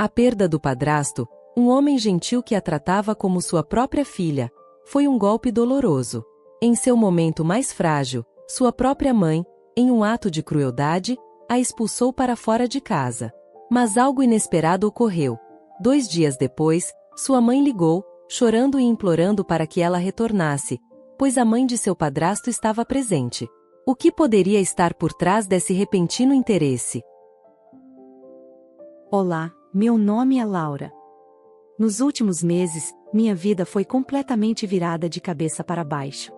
A perda do padrasto, um homem gentil que a tratava como sua própria filha, foi um golpe doloroso. Em seu momento mais frágil, sua própria mãe, em um ato de crueldade, a expulsou para fora de casa. Mas algo inesperado ocorreu. 2 dias depois, sua mãe ligou, chorando e implorando para que ela retornasse, pois a mãe de seu padrasto estava presente. O que poderia estar por trás desse repentino interesse? Olá, meu nome é Laura. Nos últimos meses, minha vida foi completamente virada de cabeça para baixo.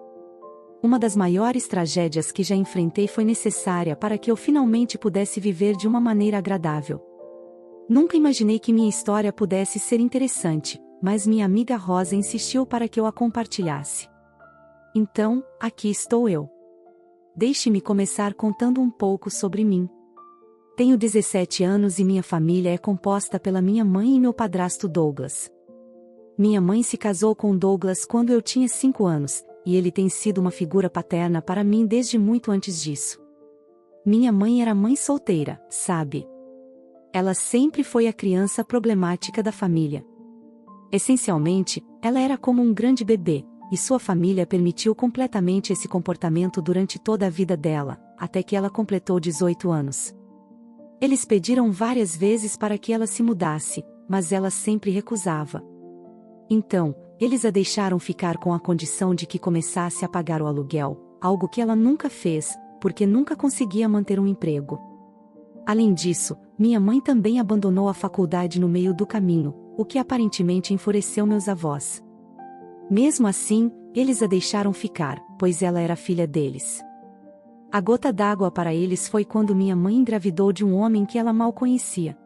Uma das maiores tragédias que já enfrentei foi necessária para que eu finalmente pudesse viver de uma maneira agradável. Nunca imaginei que minha história pudesse ser interessante, mas minha amiga Rosa insistiu para que eu a compartilhasse. Então, aqui estou eu. Deixe-me começar contando um pouco sobre mim. Tenho 17 anos e minha família é composta pela minha mãe e meu padrasto Douglas. Minha mãe se casou com Douglas quando eu tinha 5 anos, e ele tem sido uma figura paterna para mim desde muito antes disso. Minha mãe era mãe solteira, sabe? Ela sempre foi a criança problemática da família. Essencialmente, ela era como um grande bebê, e sua família permitiu completamente esse comportamento durante toda a vida dela, até que ela completou 18 anos. Eles pediram várias vezes para que ela se mudasse, mas ela sempre recusava. Então, eles a deixaram ficar com a condição de que começasse a pagar o aluguel, algo que ela nunca fez, porque nunca conseguia manter um emprego. Além disso, minha mãe também abandonou a faculdade no meio do caminho, o que aparentemente enfureceu meus avós. Mesmo assim, eles a deixaram ficar, pois ela era filha deles. A gota d'água para eles foi quando minha mãe engravidou de um homem que ela mal conhecia.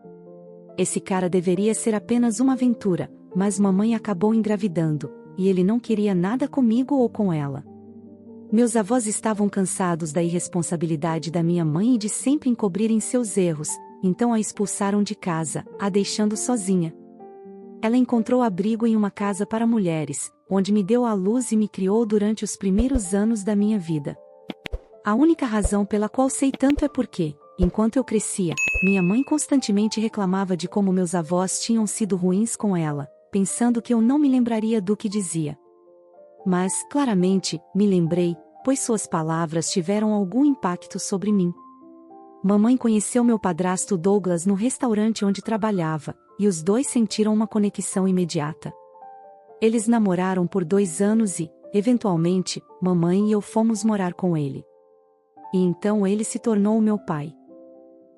Esse cara deveria ser apenas uma aventura, mas mamãe acabou engravidando, e ele não queria nada comigo ou com ela. Meus avós estavam cansados da irresponsabilidade da minha mãe e de sempre encobrirem seus erros, então a expulsaram de casa, a deixando sozinha. Ela encontrou abrigo em uma casa para mulheres, onde me deu à luz e me criou durante os primeiros anos da minha vida. A única razão pela qual sei tanto é porque, enquanto eu crescia, minha mãe constantemente reclamava de como meus avós tinham sido ruins com ela, pensando que eu não me lembraria do que dizia. Mas, claramente, me lembrei, pois suas palavras tiveram algum impacto sobre mim. Mamãe conheceu meu padrasto Douglas no restaurante onde trabalhava, e os dois sentiram uma conexão imediata. Eles namoraram por 2 anos e, eventualmente, mamãe e eu fomos morar com ele. E então ele se tornou o meu pai.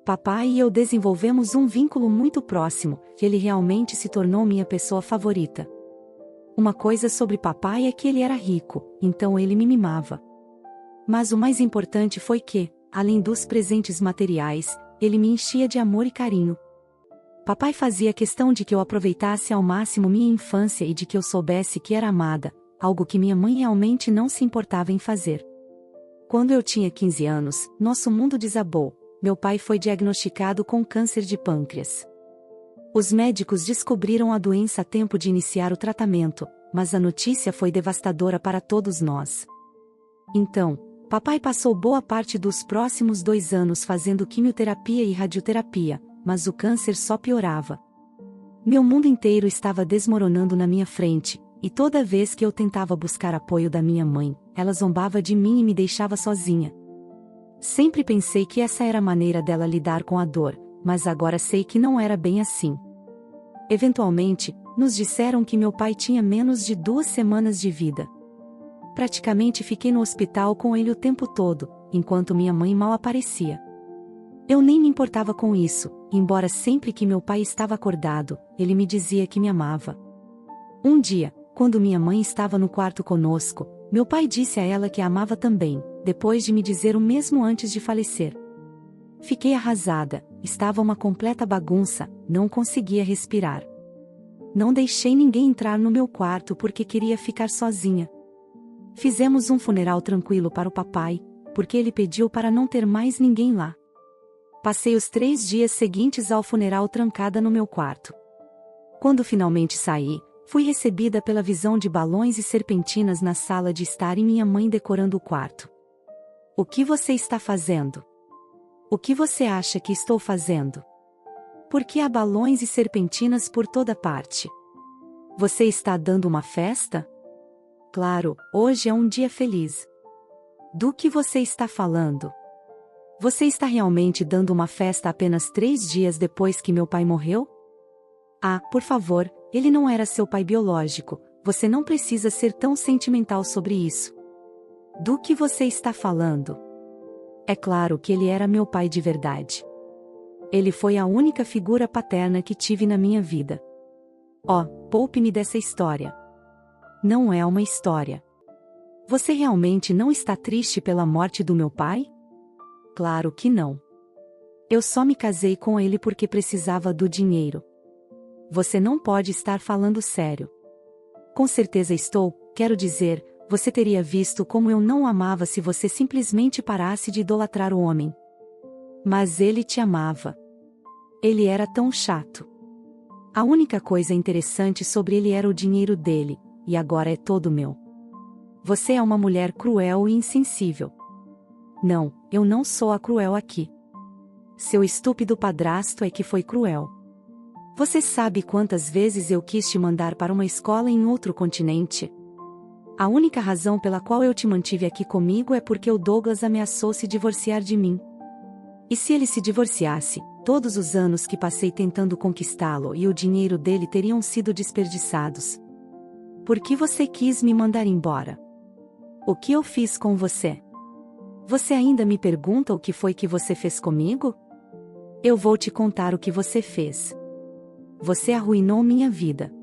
Papai e eu desenvolvemos um vínculo muito próximo, que ele realmente se tornou minha pessoa favorita. Uma coisa sobre papai é que ele era rico, então ele me mimava. Mas o mais importante foi que, além dos presentes materiais, ele me enchia de amor e carinho. Papai fazia questão de que eu aproveitasse ao máximo minha infância e de que eu soubesse que era amada, algo que minha mãe realmente não se importava em fazer. Quando eu tinha 15 anos, nosso mundo desabou. Meu pai foi diagnosticado com câncer de pâncreas. Os médicos descobriram a doença a tempo de iniciar o tratamento, mas a notícia foi devastadora para todos nós. Então, papai passou boa parte dos próximos 2 anos fazendo quimioterapia e radioterapia, mas o câncer só piorava. Meu mundo inteiro estava desmoronando na minha frente, e toda vez que eu tentava buscar apoio da minha mãe, ela zombava de mim e me deixava sozinha. Sempre pensei que essa era a maneira dela lidar com a dor, mas agora sei que não era bem assim. Eventualmente, nos disseram que meu pai tinha menos de 2 semanas de vida. Praticamente fiquei no hospital com ele o tempo todo, enquanto minha mãe mal aparecia. Eu nem me importava com isso, embora sempre que meu pai estava acordado, ele me dizia que me amava. Um dia, quando minha mãe estava no quarto conosco, meu pai disse a ela que a amava também, depois de me dizer o mesmo antes de falecer. Fiquei arrasada, estava uma completa bagunça, não conseguia respirar. Não deixei ninguém entrar no meu quarto porque queria ficar sozinha. Fizemos um funeral tranquilo para o papai, porque ele pediu para não ter mais ninguém lá. Passei os 3 dias seguintes ao funeral trancada no meu quarto. Quando finalmente saí, fui recebida pela visão de balões e serpentinas na sala de estar e minha mãe decorando o quarto. O que você está fazendo? O que você acha que estou fazendo? Por que há balões e serpentinas por toda parte? Você está dando uma festa? Claro, hoje é um dia feliz. Do que você está falando? Você está realmente dando uma festa apenas 3 dias depois que meu pai morreu? Ah, por favor, ele não era seu pai biológico, você não precisa ser tão sentimental sobre isso. Do que você está falando? É claro que ele era meu pai de verdade. Ele foi a única figura paterna que tive na minha vida. Oh, poupe-me dessa história. Não é uma história. Você realmente não está triste pela morte do meu pai? Claro que não. Eu só me casei com ele porque precisava do dinheiro. Você não pode estar falando sério. Com certeza estou, quero dizer, você teria visto como eu não o amava se você simplesmente parasse de idolatrar o homem. Mas ele te amava. Ele era tão chato. A única coisa interessante sobre ele era o dinheiro dele, e agora é todo meu. Você é uma mulher cruel e insensível. Não, eu não sou a cruel aqui. Seu estúpido padrasto é que foi cruel. Você sabe quantas vezes eu quis te mandar para uma escola em outro continente? A única razão pela qual eu te mantive aqui comigo é porque o Douglas ameaçou se divorciar de mim. E se ele se divorciasse, todos os anos que passei tentando conquistá-lo e o dinheiro dele teriam sido desperdiçados. Por que você quis me mandar embora? O que eu fiz com você? Você ainda me pergunta o que foi que você fez comigo? Eu vou te contar o que você fez. Você arruinou minha vida.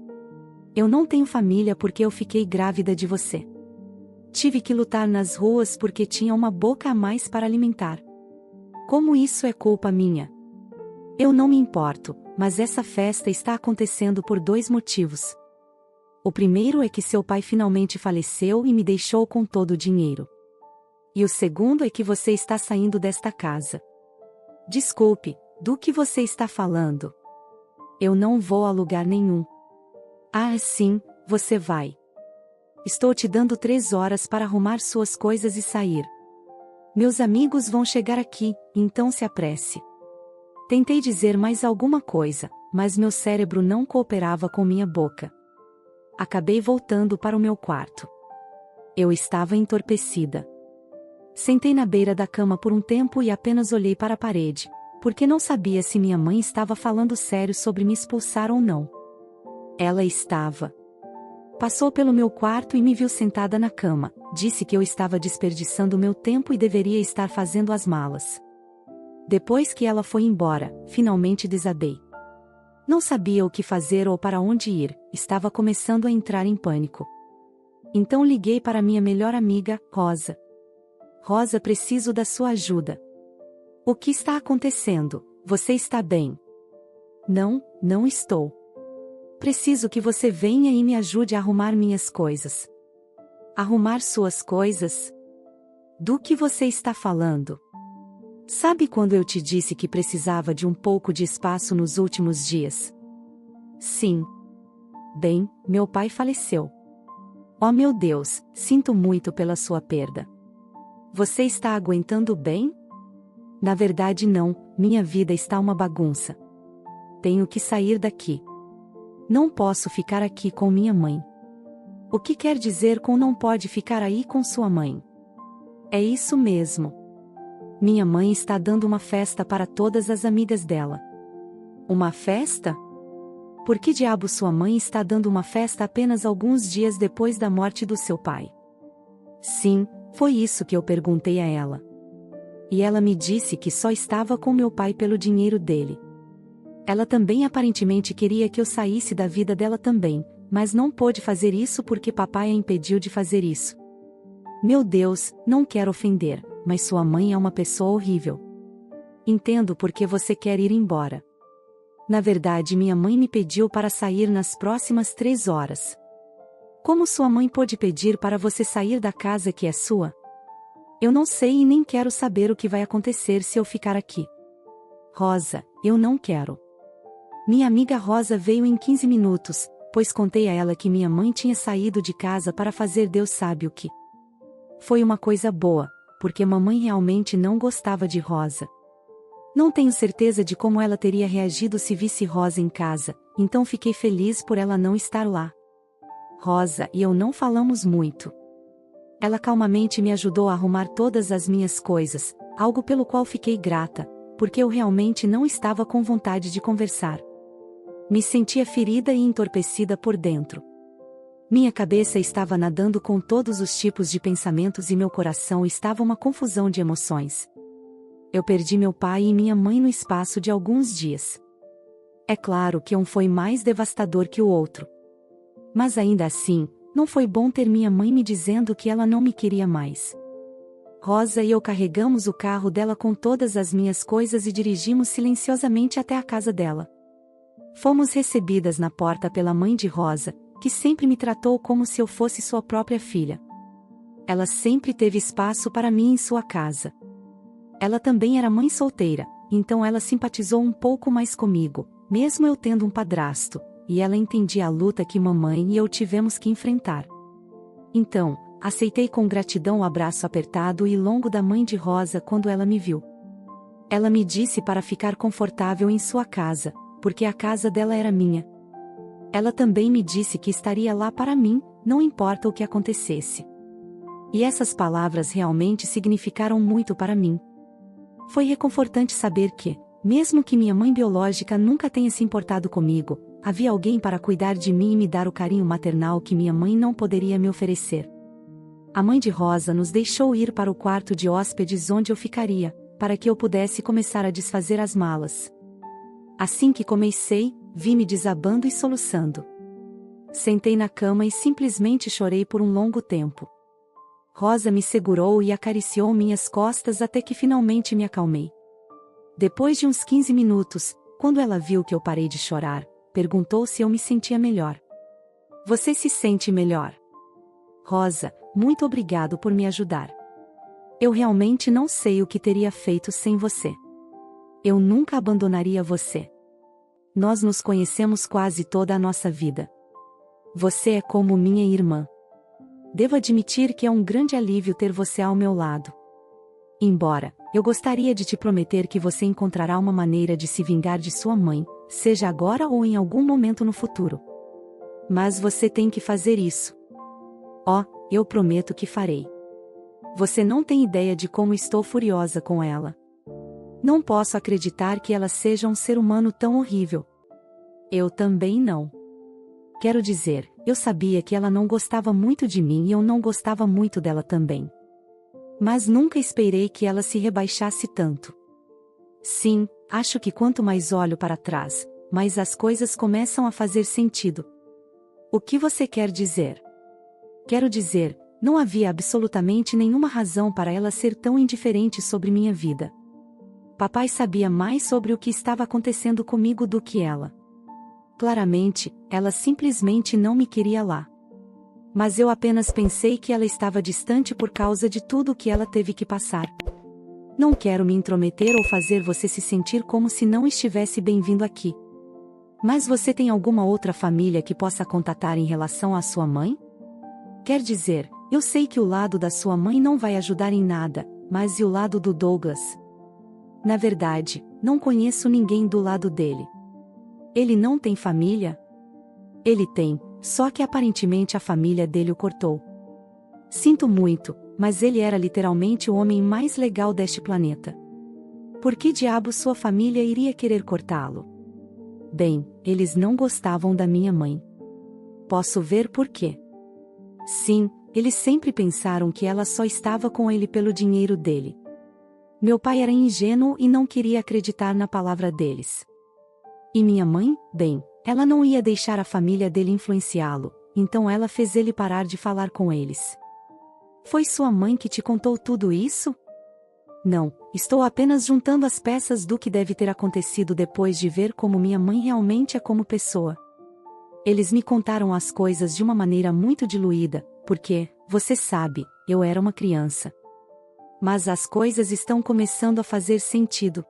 Eu não tenho família porque eu fiquei grávida de você. Tive que lutar nas ruas porque tinha uma boca a mais para alimentar. Como isso é culpa minha? Eu não me importo, mas essa festa está acontecendo por 2 motivos. O primeiro é que seu pai finalmente faleceu e me deixou com todo o dinheiro. E o segundo é que você está saindo desta casa. Desculpe, do que você está falando? Eu não vou a lugar nenhum. Ah, sim, você vai. Estou te dando 3 horas para arrumar suas coisas e sair. Meus amigos vão chegar aqui, então se apresse. Tentei dizer mais alguma coisa, mas meu cérebro não cooperava com minha boca. Acabei voltando para o meu quarto. Eu estava entorpecida. Sentei na beira da cama por um tempo e apenas olhei para a parede, porque não sabia se minha mãe estava falando sério sobre me expulsar ou não. Ela estava. Passou pelo meu quarto e me viu sentada na cama, disse que eu estava desperdiçando meu tempo e deveria estar fazendo as malas. Depois que ela foi embora, finalmente desabei. Não sabia o que fazer ou para onde ir, estava começando a entrar em pânico. Então liguei para minha melhor amiga, Rosa. Rosa, preciso da sua ajuda. O que está acontecendo? Você está bem? Não, não estou. Preciso que você venha e me ajude a arrumar minhas coisas. Arrumar suas coisas? Do que você está falando? Sabe quando eu te disse que precisava de um pouco de espaço nos últimos dias? Sim. Bem, meu pai faleceu. Oh meu Deus, sinto muito pela sua perda. Você está aguentando bem? Na verdade não, minha vida está uma bagunça. Tenho que sair daqui. Não posso ficar aqui com minha mãe. O que quer dizer com não pode ficar aí com sua mãe? É isso mesmo. Minha mãe está dando uma festa para todas as amigas dela. Uma festa? Por que diabo sua mãe está dando uma festa apenas alguns dias depois da morte do seu pai? Sim, foi isso que eu perguntei a ela. E ela me disse que só estava com meu pai pelo dinheiro dele. Ela também aparentemente queria que eu saísse da vida dela também, mas não pôde fazer isso porque papai a impediu de fazer isso. Meu Deus, não quero ofender, mas sua mãe é uma pessoa horrível. Entendo por que você quer ir embora. Na verdade, minha mãe me pediu para sair nas próximas 3 horas. Como sua mãe pôde pedir para você sair da casa que é sua? Eu não sei e nem quero saber o que vai acontecer se eu ficar aqui. Rosa, eu não quero. Minha amiga Rosa veio em 15 minutos, pois contei a ela que minha mãe tinha saído de casa para fazer Deus sabe o que. Foi uma coisa boa, porque mamãe realmente não gostava de Rosa. Não tenho certeza de como ela teria reagido se visse Rosa em casa, então fiquei feliz por ela não estar lá. Rosa e eu não falamos muito. Ela calmamente me ajudou a arrumar todas as minhas coisas, algo pelo qual fiquei grata, porque eu realmente não estava com vontade de conversar. Me sentia ferida e entorpecida por dentro. Minha cabeça estava nadando com todos os tipos de pensamentos e meu coração estava uma confusão de emoções. Eu perdi meu pai e minha mãe no espaço de alguns dias. É claro que um foi mais devastador que o outro. Mas ainda assim, não foi bom ter minha mãe me dizendo que ela não me queria mais. Rosa e eu carregamos o carro dela com todas as minhas coisas e dirigimos silenciosamente até a casa dela. Fomos recebidas na porta pela mãe de Rosa, que sempre me tratou como se eu fosse sua própria filha. Ela sempre teve espaço para mim em sua casa. Ela também era mãe solteira, então ela simpatizou um pouco mais comigo, mesmo eu tendo um padrasto, e ela entendia a luta que mamãe e eu tivemos que enfrentar. Então, aceitei com gratidão o abraço apertado e longo da mãe de Rosa quando ela me viu. Ela me disse para ficar confortável em sua casa, porque a casa dela era minha. Ela também me disse que estaria lá para mim, não importa o que acontecesse. E essas palavras realmente significaram muito para mim. Foi reconfortante saber que, mesmo que minha mãe biológica nunca tenha se importado comigo, havia alguém para cuidar de mim e me dar o carinho maternal que minha mãe não poderia me oferecer. A mãe de Rosa nos deixou ir para o quarto de hóspedes onde eu ficaria, para que eu pudesse começar a desfazer as malas. Assim que comecei, vi-me desabando e soluçando. Sentei na cama e simplesmente chorei por um longo tempo. Rosa me segurou e acariciou minhas costas até que finalmente me acalmei. Depois de uns 15 minutos, quando ela viu que eu parei de chorar, perguntou se eu me sentia melhor. Você se sente melhor? Rosa, muito obrigado por me ajudar. Eu realmente não sei o que teria feito sem você. Eu nunca abandonaria você. Nós nos conhecemos quase toda a nossa vida. Você é como minha irmã. Devo admitir que é um grande alívio ter você ao meu lado. Embora, eu gostaria de te prometer que você encontrará uma maneira de se vingar de sua mãe, seja agora ou em algum momento no futuro. Mas você tem que fazer isso. Oh, eu prometo que farei. Você não tem ideia de como estou furiosa com ela. Não posso acreditar que ela seja um ser humano tão horrível. Eu também não. Quero dizer, eu sabia que ela não gostava muito de mim e eu não gostava muito dela também. Mas nunca esperei que ela se rebaixasse tanto. Sim, acho que quanto mais olho para trás, mais as coisas começam a fazer sentido. O que você quer dizer? Quero dizer, não havia absolutamente nenhuma razão para ela ser tão indiferente sobre minha vida. Papai sabia mais sobre o que estava acontecendo comigo do que ela. Claramente, ela simplesmente não me queria lá. Mas eu apenas pensei que ela estava distante por causa de tudo o que ela teve que passar. Não quero me intrometer ou fazer você se sentir como se não estivesse bem-vindo aqui. Mas você tem alguma outra família que possa contatar em relação à sua mãe? Quer dizer, eu sei que o lado da sua mãe não vai ajudar em nada, mas e o lado do Douglas? Na verdade, não conheço ninguém do lado dele. Ele não tem família? Ele tem, só que aparentemente a família dele o cortou. Sinto muito, mas ele era literalmente o homem mais legal deste planeta. Por que diabos sua família iria querer cortá-lo? Bem, eles não gostavam da minha mãe. Posso ver por quê. Sim, eles sempre pensaram que ela só estava com ele pelo dinheiro dele. Meu pai era ingênuo e não queria acreditar na palavra deles. E minha mãe, bem, ela não ia deixar a família dele influenciá-lo, então ela fez ele parar de falar com eles. Foi sua mãe que te contou tudo isso? Não, estou apenas juntando as peças do que deve ter acontecido depois de ver como minha mãe realmente é como pessoa. Eles me contaram as coisas de uma maneira muito diluída, porque, você sabe, eu era uma criança. Mas as coisas estão começando a fazer sentido.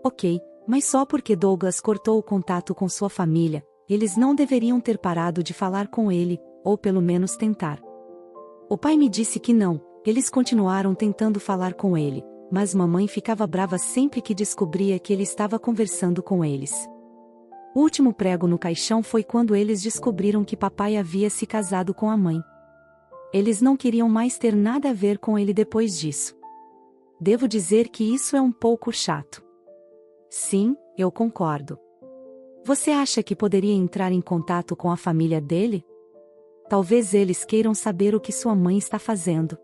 Ok, mas só porque Douglas cortou o contato com sua família, eles não deveriam ter parado de falar com ele, ou pelo menos tentar. O pai me disse que não, eles continuaram tentando falar com ele, mas mamãe ficava brava sempre que descobria que ele estava conversando com eles. O último prego no caixão foi quando eles descobriram que papai havia se casado com a mãe. Eles não queriam mais ter nada a ver com ele depois disso. Devo dizer que isso é um pouco chato. Sim, eu concordo. Você acha que poderia entrar em contato com a família dele? Talvez eles queiram saber o que sua mãe está fazendo.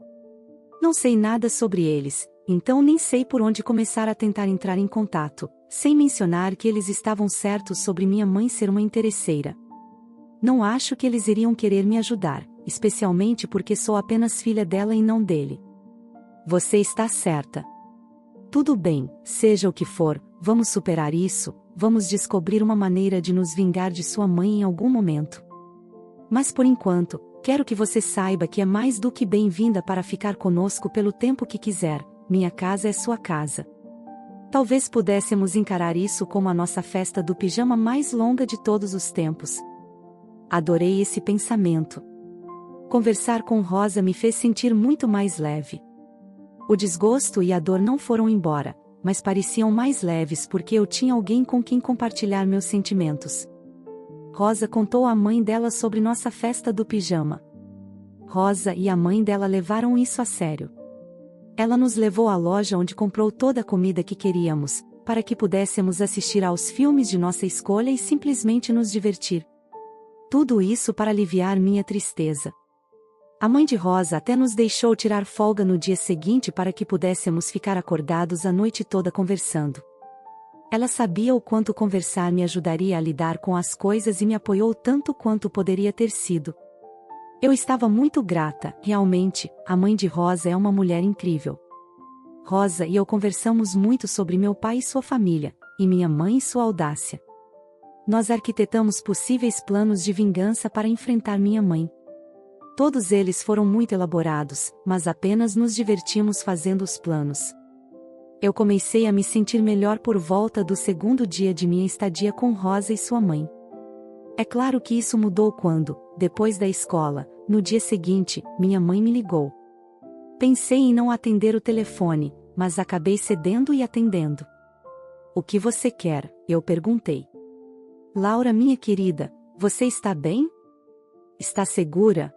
Não sei nada sobre eles, então nem sei por onde começar a tentar entrar em contato, sem mencionar que eles estavam certos sobre minha mãe ser uma interesseira. Não acho que eles iriam querer me ajudar, especialmente porque sou apenas filha dela e não dele. Você está certa. Tudo bem, seja o que for, vamos superar isso, vamos descobrir uma maneira de nos vingar de sua mãe em algum momento. Mas por enquanto, quero que você saiba que é mais do que bem-vinda para ficar conosco pelo tempo que quiser, minha casa é sua casa. Talvez pudéssemos encarar isso como a nossa festa do pijama mais longa de todos os tempos. Adorei esse pensamento. Conversar com Rosa me fez sentir muito mais leve. O desgosto e a dor não foram embora, mas pareciam mais leves porque eu tinha alguém com quem compartilhar meus sentimentos. Rosa contou à mãe dela sobre nossa festa do pijama. Rosa e a mãe dela levaram isso a sério. Ela nos levou à loja onde comprou toda a comida que queríamos, para que pudéssemos assistir aos filmes de nossa escolha e simplesmente nos divertir. Tudo isso para aliviar minha tristeza. A mãe de Rosa até nos deixou tirar folga no dia seguinte para que pudéssemos ficar acordados a noite toda conversando. Ela sabia o quanto conversar me ajudaria a lidar com as coisas e me apoiou tanto quanto poderia ter sido. Eu estava muito grata, realmente, a mãe de Rosa é uma mulher incrível. Rosa e eu conversamos muito sobre meu pai e sua família, e minha mãe e sua audácia. Nós arquitetamos possíveis planos de vingança para enfrentar minha mãe. Todos eles foram muito elaborados, mas apenas nos divertimos fazendo os planos. Eu comecei a me sentir melhor por volta do segundo dia de minha estadia com Rosa e sua mãe. É claro que isso mudou quando, depois da escola, no dia seguinte, minha mãe me ligou. Pensei em não atender o telefone, mas acabei cedendo e atendendo. O que você quer? Eu perguntei. Laura, minha querida, você está bem? Está segura?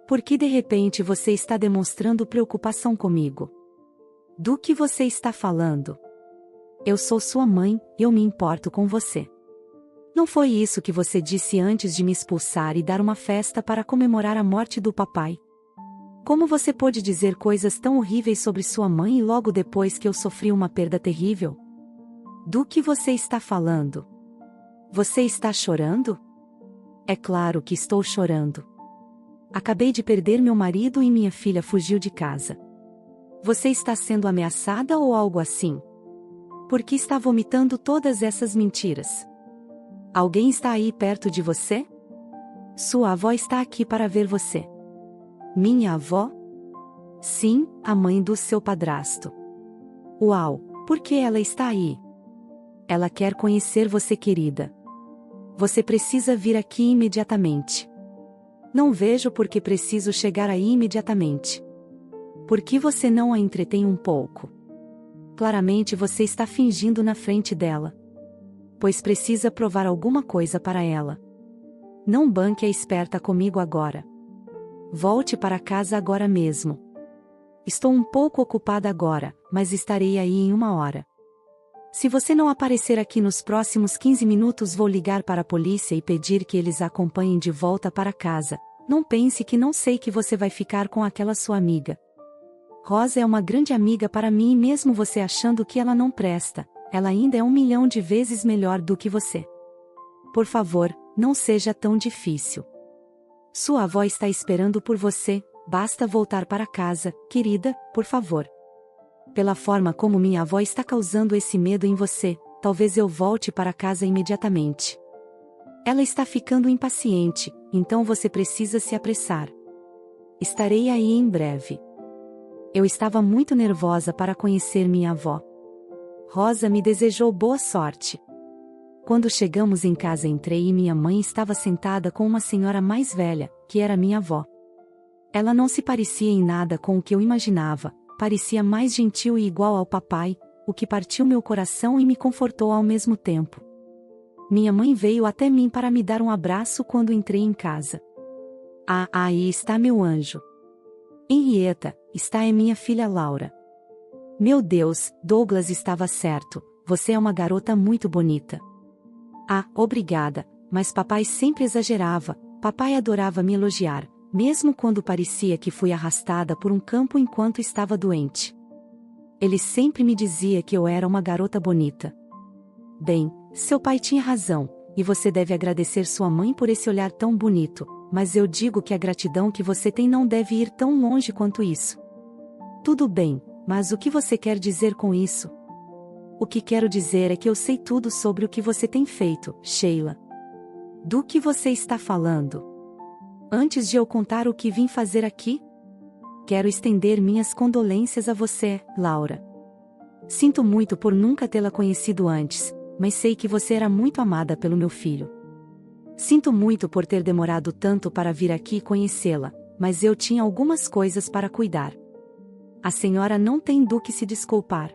Por que de repente você está demonstrando preocupação comigo? Do que você está falando? Eu sou sua mãe, eu me importo com você. Não foi isso que você disse antes de me expulsar e dar uma festa para comemorar a morte do papai? Como você pôde dizer coisas tão horríveis sobre sua mãe logo depois que eu sofri uma perda terrível? Do que você está falando? Você está chorando? É claro que estou chorando. Acabei de perder meu marido e minha filha fugiu de casa. Você está sendo ameaçada ou algo assim? Por que está vomitando todas essas mentiras? Alguém está aí perto de você? Sua avó está aqui para ver você. Minha avó? Sim, a mãe do seu padrasto. Uau, por que ela está aí? Ela quer conhecer você, querida. Você precisa vir aqui imediatamente. Não vejo por que preciso chegar aí imediatamente. Por que você não a entretém um pouco? Claramente você está fingindo na frente dela. Pois precisa provar alguma coisa para ela. Não banque a esperta comigo agora. Volte para casa agora mesmo. Estou um pouco ocupada agora, mas estarei aí em 1 hora. Se você não aparecer aqui nos próximos 15 minutos, vou ligar para a polícia e pedir que eles a acompanhem de volta para casa. Não pense que não sei que você vai ficar com aquela sua amiga. Rosa é uma grande amiga para mim e mesmo você achando que ela não presta, ela ainda é 1.000.000 de vezes melhor do que você. Por favor, não seja tão difícil. Sua avó está esperando por você, basta voltar para casa, querida, por favor. Pela forma como minha avó está causando esse medo em você, talvez eu volte para casa imediatamente. Ela está ficando impaciente, então você precisa se apressar. Estarei aí em breve. Eu estava muito nervosa para conhecer minha avó. Rosa me desejou boa sorte. Quando chegamos em casa, entrei e minha mãe estava sentada com uma senhora mais velha, que era minha avó. Ela não se parecia em nada com o que eu imaginava, parecia mais gentil e igual ao papai, o que partiu meu coração e me confortou ao mesmo tempo. Minha mãe veio até mim para me dar um abraço quando entrei em casa. Ah, aí está meu anjo. Henrietta, está é minha filha Laura. Meu Deus, Douglas estava certo, você é uma garota muito bonita. Ah, obrigada, mas papai sempre exagerava, papai adorava me elogiar, mesmo quando parecia que fui arrastada por um campo enquanto estava doente. Ele sempre me dizia que eu era uma garota bonita. Bem, seu pai tinha razão, e você deve agradecer sua mãe por esse olhar tão bonito, mas eu digo que a gratidão que você tem não deve ir tão longe quanto isso. Tudo bem, mas o que você quer dizer com isso? O que quero dizer é que eu sei tudo sobre o que você tem feito, Sheila. Do que você está falando? Antes de eu contar o que vim fazer aqui? Quero estender minhas condolências a você, Laura. Sinto muito por nunca tê-la conhecido antes, mas sei que você era muito amada pelo meu filho. Sinto muito por ter demorado tanto para vir aqui conhecê-la, mas eu tinha algumas coisas para cuidar. A senhora não tem do que se desculpar.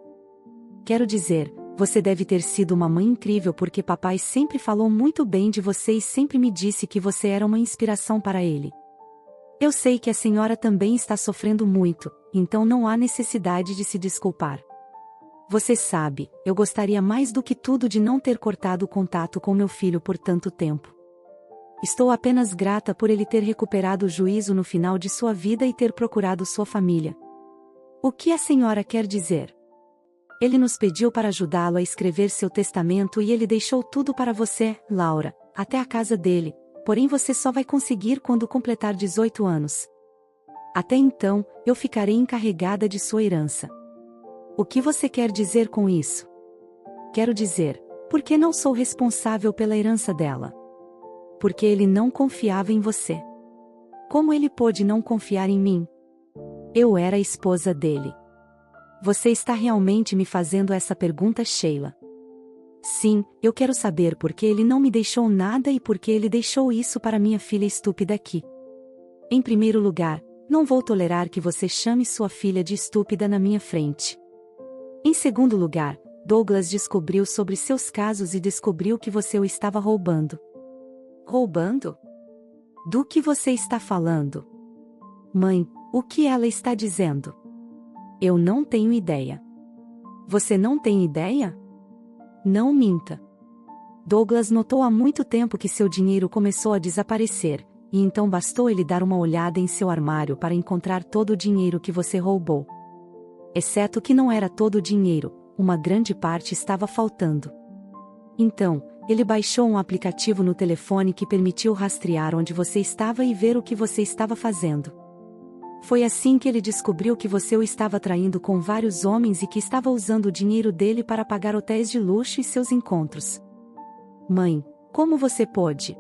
Quero dizer, você deve ter sido uma mãe incrível porque papai sempre falou muito bem de você e sempre me disse que você era uma inspiração para ele. Eu sei que a senhora também está sofrendo muito, então não há necessidade de se desculpar. Você sabe, eu gostaria mais do que tudo de não ter cortado o contato com meu filho por tanto tempo. Estou apenas grata por ele ter recuperado o juízo no final de sua vida e ter procurado sua família. O que a senhora quer dizer? Ele nos pediu para ajudá-lo a escrever seu testamento e ele deixou tudo para você, Laura, até a casa dele, porém você só vai conseguir quando completar 18 anos. Até então, eu ficarei encarregada de sua herança. O que você quer dizer com isso? Quero dizer, porque não sou responsável pela herança dela. Porque ele não confiava em você. Como ele pôde não confiar em mim? Eu era a esposa dele. Você está realmente me fazendo essa pergunta, Sheila? Sim, eu quero saber por que ele não me deixou nada e por que ele deixou isso para minha filha estúpida aqui. Em primeiro lugar, não vou tolerar que você chame sua filha de estúpida na minha frente. Em segundo lugar, Douglas descobriu sobre seus casos e descobriu que você o estava roubando. Roubando? Do que você está falando? Mãe, o que ela está dizendo? Eu não tenho ideia. Você não tem ideia? Não minta. Douglas notou há muito tempo que seu dinheiro começou a desaparecer, e então bastou ele dar uma olhada em seu armário para encontrar todo o dinheiro que você roubou. Exceto que não era todo o dinheiro, uma grande parte estava faltando. Então, ele baixou um aplicativo no telefone que permitiu rastrear onde você estava e ver o que você estava fazendo. Foi assim que ele descobriu que você o estava traindo com vários homens e que estava usando o dinheiro dele para pagar hotéis de luxo e seus encontros. Mãe, como você pôde?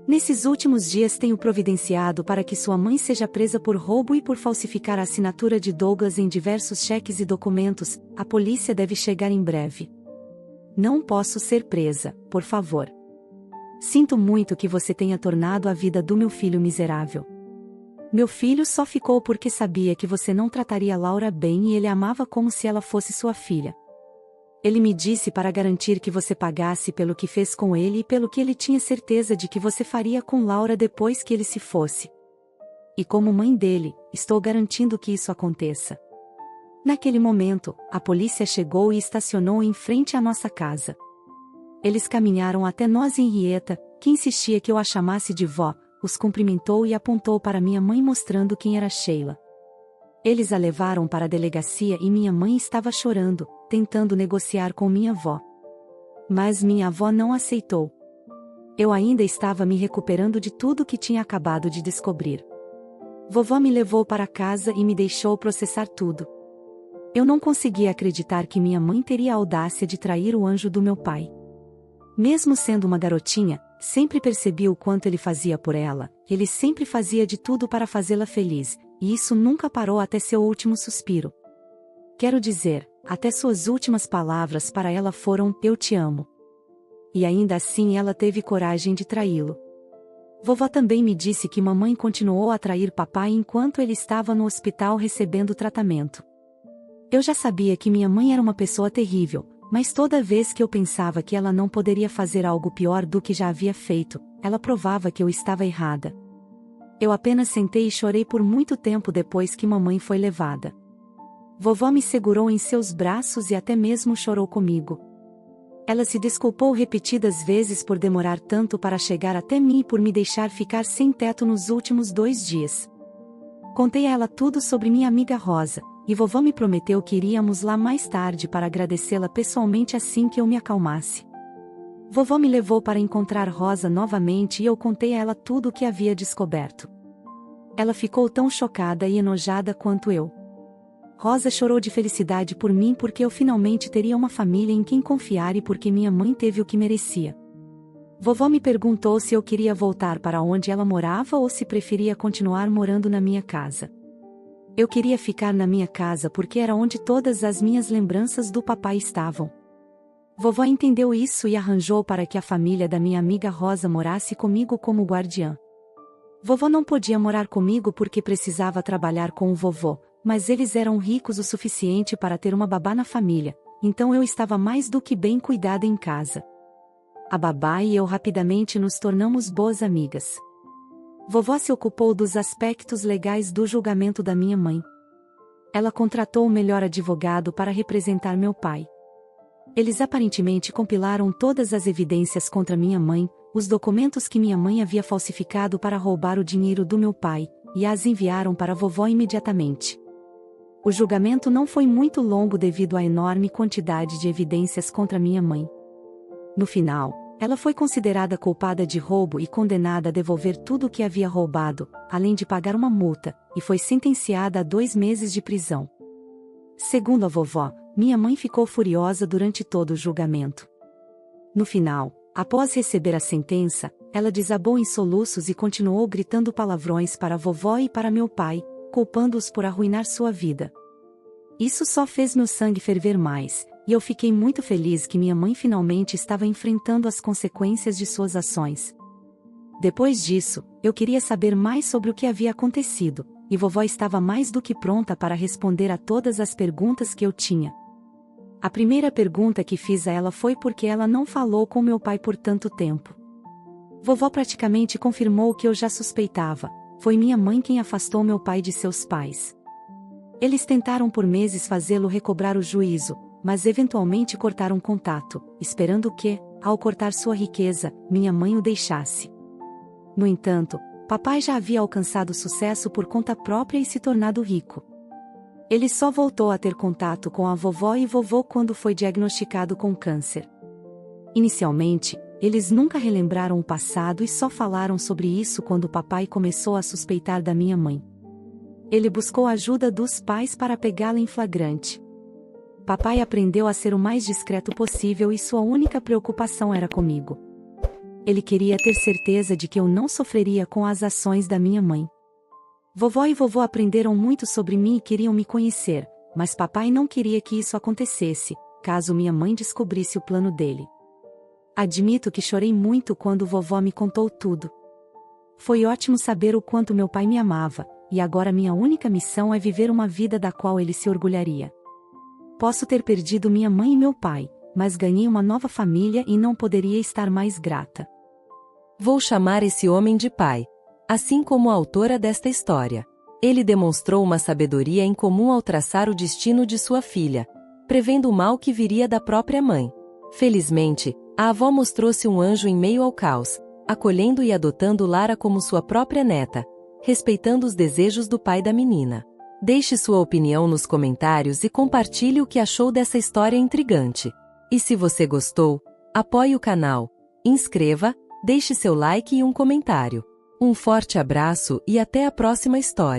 Nesses últimos dias tenho providenciado para que sua mãe seja presa por roubo e por falsificar a assinatura de Douglas em diversos cheques e documentos. A polícia deve chegar em breve. Não posso ser presa, por favor. Sinto muito que você tenha tornado a vida do meu filho miserável. Meu filho só ficou porque sabia que você não trataria Laura bem e ele a amava como se ela fosse sua filha. Ele me disse para garantir que você pagasse pelo que fez com ele e pelo que ele tinha certeza de que você faria com Laura depois que ele se fosse. E como mãe dele, estou garantindo que isso aconteça. Naquele momento, a polícia chegou e estacionou em frente à nossa casa. Eles caminharam até nós e Henrietta, que insistia que eu a chamasse de vó, os cumprimentou e apontou para minha mãe mostrando quem era Sheila. Eles a levaram para a delegacia e minha mãe estava chorando, tentando negociar com minha avó. Mas minha avó não aceitou. Eu ainda estava me recuperando de tudo que tinha acabado de descobrir. Vovó me levou para casa e me deixou processar tudo. Eu não conseguia acreditar que minha mãe teria a audácia de trair o anjo do meu pai. Mesmo sendo uma garotinha, sempre percebi o quanto ele fazia por ela, ele sempre fazia de tudo para fazê-la feliz, e isso nunca parou até seu último suspiro. Quero dizer, até suas últimas palavras para ela foram, eu te amo. E ainda assim ela teve coragem de traí-lo. Vovó também me disse que mamãe continuou a trair papai enquanto ele estava no hospital recebendo tratamento. Eu já sabia que minha mãe era uma pessoa terrível, mas toda vez que eu pensava que ela não poderia fazer algo pior do que já havia feito, ela provava que eu estava errada. Eu apenas sentei e chorei por muito tempo depois que mamãe foi levada. Vovó me segurou em seus braços e até mesmo chorou comigo. Ela se desculpou repetidas vezes por demorar tanto para chegar até mim e por me deixar ficar sem teto nos últimos 2 dias. Contei a ela tudo sobre minha amiga Rosa, e vovó me prometeu que iríamos lá mais tarde para agradecê-la pessoalmente assim que eu me acalmasse. Vovó me levou para encontrar Rosa novamente e eu contei a ela tudo o que havia descoberto. Ela ficou tão chocada e enojada quanto eu. Rosa chorou de felicidade por mim porque eu finalmente teria uma família em quem confiar e porque minha mãe teve o que merecia. Vovó me perguntou se eu queria voltar para onde ela morava ou se preferia continuar morando na minha casa. Eu queria ficar na minha casa porque era onde todas as minhas lembranças do papai estavam. Vovó entendeu isso e arranjou para que a família da minha amiga Rosa morasse comigo como guardiã. Vovó não podia morar comigo porque precisava trabalhar com o vovô, mas eles eram ricos o suficiente para ter uma babá na família, então eu estava mais do que bem cuidada em casa. A babá e eu rapidamente nos tornamos boas amigas. Vovó se ocupou dos aspectos legais do julgamento da minha mãe. Ela contratou o melhor advogado para representar meu pai. Eles aparentemente compilaram todas as evidências contra minha mãe, os documentos que minha mãe havia falsificado para roubar o dinheiro do meu pai, e as enviaram para a vovó imediatamente. O julgamento não foi muito longo devido à enorme quantidade de evidências contra minha mãe. No final, ela foi considerada culpada de roubo e condenada a devolver tudo o que havia roubado, além de pagar uma multa, e foi sentenciada a 2 meses de prisão. Segundo a vovó, minha mãe ficou furiosa durante todo o julgamento. No final, após receber a sentença, ela desabou em soluços e continuou gritando palavrões para a vovó e para meu pai, culpando-os por arruinar sua vida. Isso só fez meu sangue ferver mais, e eu fiquei muito feliz que minha mãe finalmente estava enfrentando as consequências de suas ações. Depois disso, eu queria saber mais sobre o que havia acontecido, e vovó estava mais do que pronta para responder a todas as perguntas que eu tinha. A primeira pergunta que fiz a ela foi por que ela não falou com meu pai por tanto tempo. Vovó praticamente confirmou o que eu já suspeitava: foi minha mãe quem afastou meu pai de seus pais. Eles tentaram por meses fazê-lo recobrar o juízo, mas eventualmente cortaram contato, esperando que, ao cortar sua riqueza, minha mãe o deixasse. No entanto, papai já havia alcançado sucesso por conta própria e se tornado rico. Ele só voltou a ter contato com a vovó e vovô quando foi diagnosticado com câncer. Inicialmente, eles nunca relembraram o passado e só falaram sobre isso quando papai começou a suspeitar da minha mãe. Ele buscou a ajuda dos pais para pegá-la em flagrante. Papai aprendeu a ser o mais discreto possível e sua única preocupação era comigo. Ele queria ter certeza de que eu não sofreria com as ações da minha mãe. Vovó e vovô aprenderam muito sobre mim e queriam me conhecer, mas papai não queria que isso acontecesse, caso minha mãe descobrisse o plano dele. Admito que chorei muito quando vovó me contou tudo. Foi ótimo saber o quanto meu pai me amava, e agora minha única missão é viver uma vida da qual ele se orgulharia. Posso ter perdido minha mãe e meu pai, mas ganhei uma nova família e não poderia estar mais grata. Vou chamar esse homem de pai, assim como a autora desta história. Ele demonstrou uma sabedoria incomum ao traçar o destino de sua filha, prevendo o mal que viria da própria mãe. Felizmente, a avó mostrou-se um anjo em meio ao caos, acolhendo e adotando Lara como sua própria neta, respeitando os desejos do pai da menina. Deixe sua opinião nos comentários e compartilhe o que achou dessa história intrigante. E se você gostou, apoie o canal, inscreva, deixe seu like e um comentário. Um forte abraço e até a próxima história.